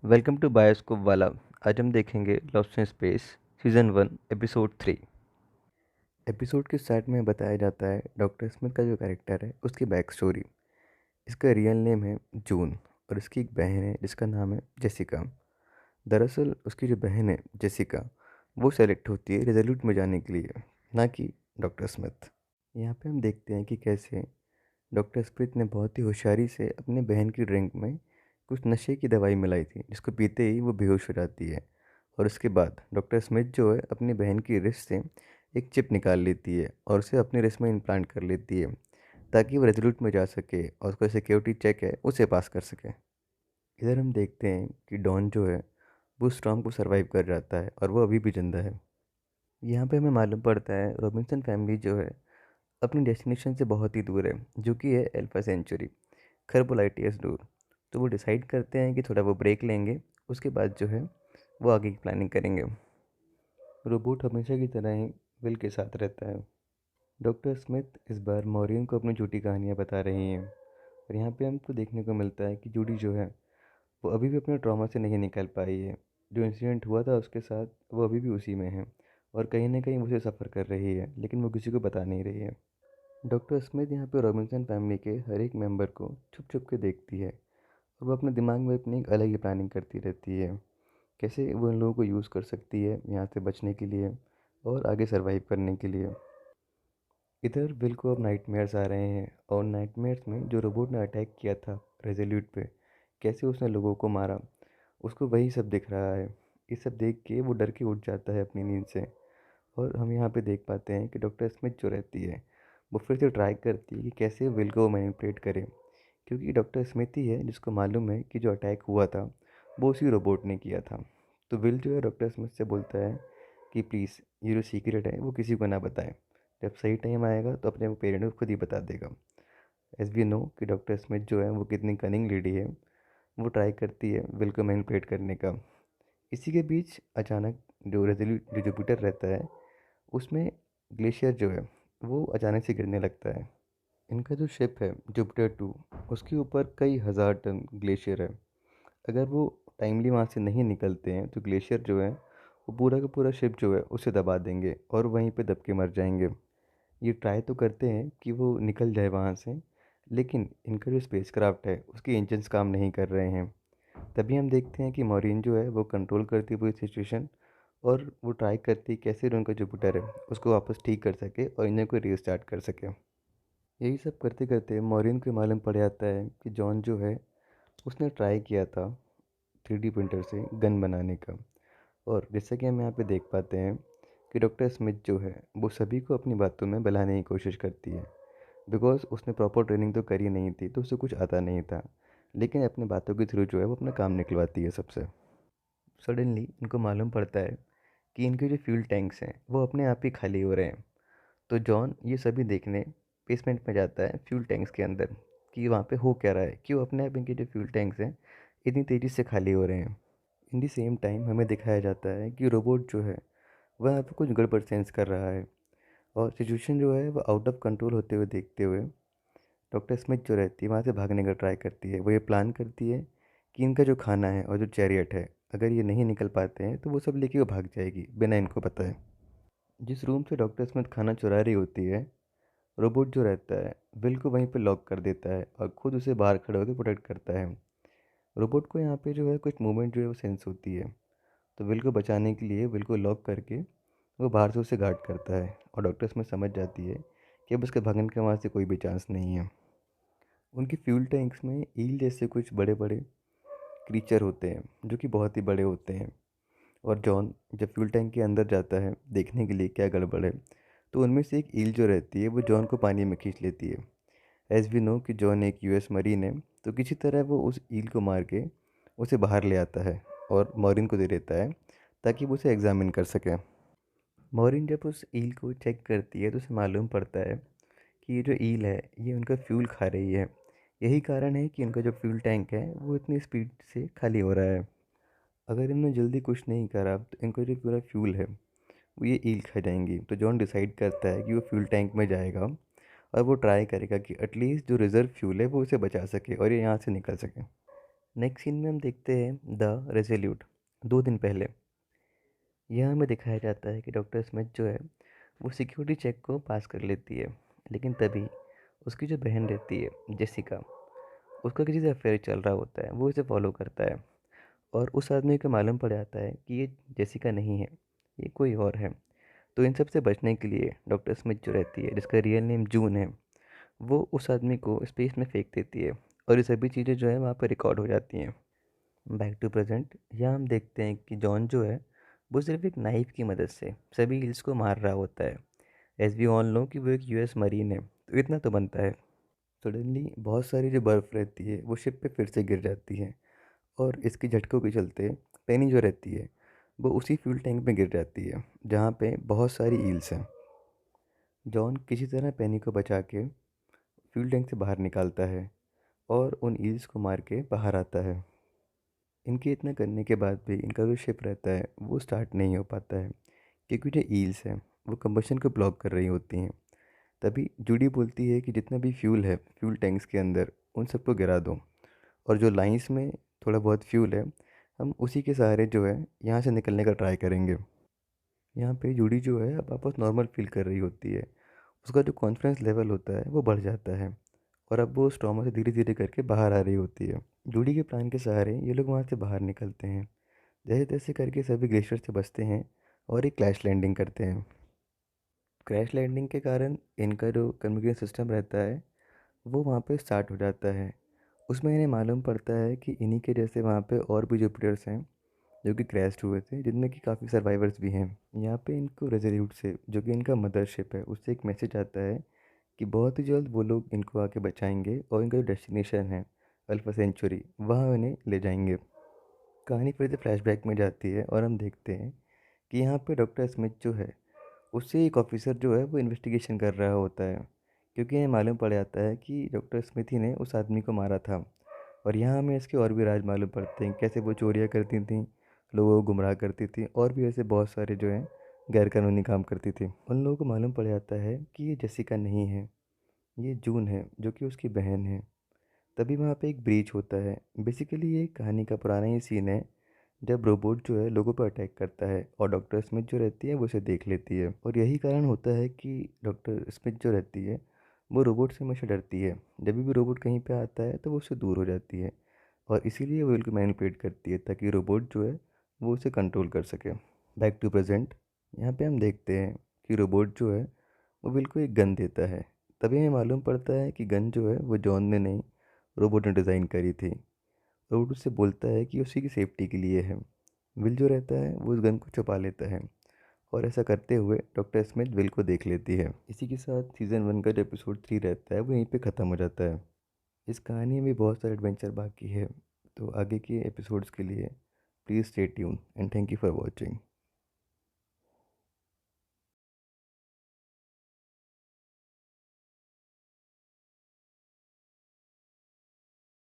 Welcome to bioscope वाला। आज हम देखेंगे lost in space season 1 episode 3। Episode के स्टार्ट में बताया जाता है डॉक्टर स्मिथ का जो कैरेक्टर है उसकी बैक स्टोरी। इसका रियल नेम है जून और इसकी एक बहन है जिसका नाम है जेसिका। दरअसल उसकी जो बहन है जेसिका वो सेलेक्ट होती है रेजोल्यूट में जाने के लिए, ना कि डॉक्टर स्मिथ। यहाँ पे हम देखते हैं कि कैसे डॉक्टर स्मिथ ने बहुत ही होशियारी से अपने बहन की ड्रिंक में कुछ नशे की दवाई मिलाई थी जिसको पीते ही वो बेहोश हो जाती है। और उसके बाद डॉक्टर स्मिथ जो है अपनी बहन की रिस्ट से एक चिप निकाल लेती है और उसे अपनी रिस्ट में इम्प्लांट कर लेती है ताकि वो रेजोल्यूट में जा सके और उसका सिक्योरिटी चेक है उसे पास कर सके। इधर हम देखते हैं कि डॉन जो है वो स्टॉर्म को सरवाइव कर जाता है और वो अभी भी जिंदा है। यहाँ पे हमें मालूम पड़ता है रॉबिन्सन फैमिली जो है अपनी डेस्टिनेशन से बहुत ही दूर है, जो कि है अल्फा सेंचुरी, खरबो लाइट ईयर्स दूर। तो वो डिसाइड करते हैं कि थोड़ा वो ब्रेक लेंगे, उसके बाद जो है वो आगे की प्लानिंग करेंगे। रोबोट हमेशा की तरह ही विल के साथ रहता है। डॉक्टर स्मिथ इस बार मॉरियन को अपनी झूठी कहानियाँ बता रही हैं और यहाँ पे हमको देखने को मिलता है कि जूडी जो है वो अभी भी अपने ट्रॉमा से नहीं निकल पाई है। जो इंसिडेंट हुआ था उसके साथ वो अभी भी उसी में है और कहीं ना कहीं उसे सफ़र कर रही है, लेकिन वो किसी को बता नहीं रही है। डॉक्टर स्मिथ यहाँ पे रॉबिन्सन फैमिली के हर एक मेंबर को छुप छुप के देखती है और वो अपने दिमाग में अपनी एक अलग ही प्लानिंग करती रहती है, कैसे वो इन लोगों को यूज़ कर सकती है यहाँ से बचने के लिए और आगे सरवाइव करने के लिए। इधर विल को अब नाइटमेयर्स आ रहे हैं और नाइटमेयर्स में जो रोबोट ने अटैक किया था रेजोल्यूट पे, कैसे उसने लोगों को मारा, उसको वही सब दिख रहा है। ये सब देख के वो डर के उठ जाता है अपनी नींद से। और हम यहाँ पे देख पाते हैं कि डॉक्टर स्मिथ जो रहती है वो फिर से ट्राई करती है कि कैसे विल को मैनिपुलेट करे, क्योंकि डॉक्टर स्मिथ ही है जिसको मालूम है कि जो अटैक हुआ था वो उसी रोबोट ने किया था। तो विल जो है डॉक्टर स्मिथ से बोलता है कि प्लीज़ ये जो सीक्रेट है वो किसी को ना बताए, जब सही टाइम आएगा तो अपने पेरेंट्स को खुद ही बता देगा। एज वी नो कि डॉक्टर स्मिथ जो है वो कितनी कनिंग लेडी है, वो ट्राई करती है विल को मैनिपुलेट करने का। इसी के बीच अचानक जो रेजोल्यूट जो जुपिटर रहता है उसमें ग्लेशियर जो है वो अचानक से गिरने लगता है। इनका जो शिप है जुपिटर 2, उसके ऊपर कई हज़ार टन ग्लेशियर है। अगर वो टाइमली वहाँ से नहीं निकलते हैं तो ग्लेशियर जो है वो पूरा का पूरा शिप जो है उसे दबा देंगे और वहीं पे दब के मर जाएंगे। ये ट्राई तो करते हैं कि वो निकल जाए वहाँ से, लेकिन इनका जो स्पेसक्राफ्ट है उसके इंजन्स काम नहीं कर रहे हैं। तभी हम देखते हैं कि मॉरिन जो है वो कंट्रोल करती है पूरी सिचुएशन और वो ट्राई करती है कैसे उनका जुपिटर है उसको वापस ठीक कर सके और इंजन को रीस्टार्ट कर सके। यही सब करते करते मॉरिन को मालूम पड़ जाता है कि जॉन जो है उसने ट्राई किया था 3D प्रिंटर से गन बनाने का। और जैसे कि हम यहाँ पे देख पाते हैं कि डॉक्टर स्मिथ जो है वो सभी को अपनी बातों में बहलाने की कोशिश करती है, बिकॉज उसने प्रॉपर ट्रेनिंग तो करी नहीं थी तो उसे कुछ आता नहीं था, लेकिन अपनी बातों के थ्रू जो है वो अपना काम निकलवाती है सबसे। सडनली इनको मालूम पड़ता है कि इनके जो फ्यूल टैंक्स हैं वो अपने आप ही खाली हो रहे हैं। तो जॉन ये सभी देखने बेसमेंट में जाता है फ्यूल टैंक्स के अंदर कि वहाँ पे हो क्या रहा है, क्यों अपने आप इनके जो फ्यूल टैंक्स हैं इतनी तेज़ी से खाली हो रहे हैं। इन दी सेम टाइम हमें दिखाया जाता है कि रोबोट जो है वह यहाँ पे कुछ गड़बड़ सेंस कर रहा है और सिचुएशन जो है वो आउट ऑफ कंट्रोल होते हुए देखते हुए डॉक्टर स्मिथ जो रहती है वहाँ से भागने का ट्राई करती है। वो ये प्लान करती है कि इनका जो खाना है और जो चैरियट है अगर ये नहीं निकल पाते हैं तो वो सब लेके वो भाग जाएगी बिना इनको बताए। जिस रूम से डॉक्टर स्मिथ खाना चुरा रही होती है, रोबोट जो रहता है विल को वहीं पे लॉक कर देता है और खुद उसे बाहर खड़े होकर प्रोटेक्ट करता है। रोबोट को यहाँ पे जो है कुछ मूवमेंट जो है वो सेंस होती है, तो विल को बचाने के लिए विल को लॉक करके वो बाहर से उसे गार्ड करता है और डॉक्टर स्मिथ समझ जाती है कि अब उसके भागने का वहाँ से कोई भी चांस नहीं है। उनके फ्यूल टैंक्स में ईल जैसे कुछ बड़े बड़े क्रीचर होते हैं जो कि बहुत ही बड़े होते हैं। और जॉन जब फ्यूल टैंक के अंदर जाता है देखने के लिए क्या गड़बड़ है, तो उनमें से एक ईल जो रहती है वो जॉन को पानी में खींच लेती है। एज वी नो कि जॉन एक यूएस मरीन है, तो किसी तरह वो उस ईल को मार के उसे बाहर ले आता है और मॉरिन को दे देता है ताकि वो उसे एग्जामिन कर सके। मॉरिन जब उस ईल को चेक करती है तो उसे मालूम पड़ता है कि ये जो ईल है ये उनका फ्यूल खा रही है। यही कारण है कि इनका जो फ्यूल टैंक है वो इतनी स्पीड से खाली हो रहा है। अगर इन्होंने जल्दी कुछ नहीं करा तो इनका जो पूरा फ्यूल है वो ये ईल खा जाएंगी। तो जॉन डिसाइड करता है कि वो फ्यूल टैंक में जाएगा और वो ट्राई करेगा कि एटलीस्ट जो रिज़र्व फ्यूल है वो उसे बचा सके और ये यहाँ से निकल सके। नेक्स्ट सीन में हम देखते हैं द रेजोल्यूट 2 दिन पहले। यह हमें दिखाया जाता है कि डॉक्टर स्मिथ जो है वो सिक्योरिटी चेक को पास कर लेती है, लेकिन तभी उसकी जो बहन रहती है जेसिका, उसका किसी से अफेयर चल रहा होता है, वो इसे फॉलो करता है। और उस आदमी को मालूम पड़ जाता है कि ये जेसिका नहीं है, ये कोई और है। तो इन सब से बचने के लिए डॉक्टर स्मिथ जो रहती है, जिसका रियल नेम जून है, वो उस आदमी को स्पेस में फेंक देती है। और ये सभी चीज़ें जो है वहाँ पर रिकॉर्ड हो जाती हैं। बैक टू प्रेजेंट, यहाँ हम देखते हैं कि जॉन जो है वो सिर्फ एक नाइफ की मदद से सभी हिल्स को मार रहा होता है। एज वी ऑल नो कि वो एक यूएस मरीन है, तो इतना तो बनता है। सडनली बहुत सारी जो बर्फ़ रहती है वो शिप पे फिर से गिर जाती है, और इसके झटकों के चलते पेनी जो रहती है वो उसी फ्यूल टैंक में गिर जाती है जहाँ पे बहुत सारी ईल्स हैं। जॉन किसी तरह पेनी को बचा के फ्यूल टैंक से बाहर निकालता है और उन ईल्स को मार के बाहर आता है। इनके इतना करने के बाद भी इनका जो शिप रहता है वो स्टार्ट नहीं हो पाता है, क्योंकि जो ईल्स हैं वो कंबशन को ब्लॉक कर रही होती हैं। तभी जूडी बोलती है कि जितना भी फ्यूल है फ्यूल टैंक्स के अंदर, उन सबको गिरा दो, और जो लाइंस में थोड़ा बहुत फ्यूल है, हम उसी के सहारे जो है यहाँ से निकलने का ट्राई करेंगे। यहाँ पे जूडी जो है अब वापस नॉर्मल फील कर रही होती है। उसका जो कॉन्फिडेंस लेवल होता है वो बढ़ जाता है, और अब वो उस ट्रॉमा से धीरे धीरे करके बाहर आ रही होती है। जूडी के प्लान के सहारे ये लोग वहाँ से बाहर निकलते हैं। जैसे तैसे करके सभी ग्लेशियर से बचते हैं और एक क्रैश लैंडिंग करते हैं। क्रैश लैंडिंग के कारण इनका जो कम्युनिकेशन सिस्टम रहता है वो वहाँ पे स्टार्ट हो जाता है। उसमें इन्हें मालूम पड़ता है कि इन्हीं के जैसे वहाँ पे और भी जुपिटर्स हैं जो कि क्रैश हुए थे, जिनमें कि काफ़ी सर्वाइवर्स भी हैं। यहाँ पे इनको रेजोल्यूट से, जो कि इनका मदरशिप है, उससे एक मैसेज आता है कि बहुत ही जल्द वो लोग इनको आके बचाएंगे और इनका जो डेस्टिनेशन है अल्फा सेंचुरी, वहाँ इन्हें ले जाएंगे। कहानी फिर से फ्लैशबैक में जाती है और हम देखते हैं कि यहाँ पे डॉक्टर स्मिथ जो है उससे एक ऑफिसर जो है वो इन्वेस्टिगेशन कर रहा होता है, क्योंकि ये मालूम पड़ जाता है कि डॉक्टर स्मिथ ही ने उस आदमी को मारा था। और यहाँ हमें इसके और भी राज मालूम पड़ते हैं, कैसे वो चोरियाँ करती थी, लोगों को गुमराह करती थी, और भी ऐसे बहुत सारे जो हैं गैरकानूनी काम करती थी। उन लोगों को मालूम पड़ जाता है कि ये जेसिका नहीं है, ये जून है, जो कि उसकी बहन है। तभी वहाँ पे एक ब्रीच होता है। बेसिकली ये कहानी का पुराना ही सीन है, जब रोबोट जो है लोगों पर अटैक करता है और डॉक्टर स्मिथ जो रहती है वो उसे देख लेती है। और यही कारण होता है कि डॉक्टर स्मिथ जो रहती है वो रोबोट से हमेशा डरती है। जब भी रोबोट कहीं पे आता है तो वो उससे दूर हो जाती है, और इसीलिए वो बिल्कुल मैनिपुलेट करती है ताकि रोबोट जो है वो उसे कंट्रोल कर सके। बैक टू प्रेजेंट, यहाँ पे हम देखते हैं कि रोबोट जो है वो बिल्कुल एक गन देता है। तभी हमें मालूम पड़ता है कि गन जो है वो जॉन ने नहीं, रोबोट ने डिज़ाइन करी थी। रोबोट उससे बोलता है कि उसी की सेफ्टी के लिए है। विल जो रहता है वो उस गन को छुपा लेता है, और ऐसा करते हुए डॉक्टर स्मिथ विल को देख लेती है। इसी के साथ सीज़न 1 का जो एपिसोड 3 रहता है वो यहीं पे ख़त्म हो जाता है। इस कहानी में भी बहुत सारे एडवेंचर बाकी है, तो आगे के एपिसोड्स के लिए please stay tune and thank you for watching.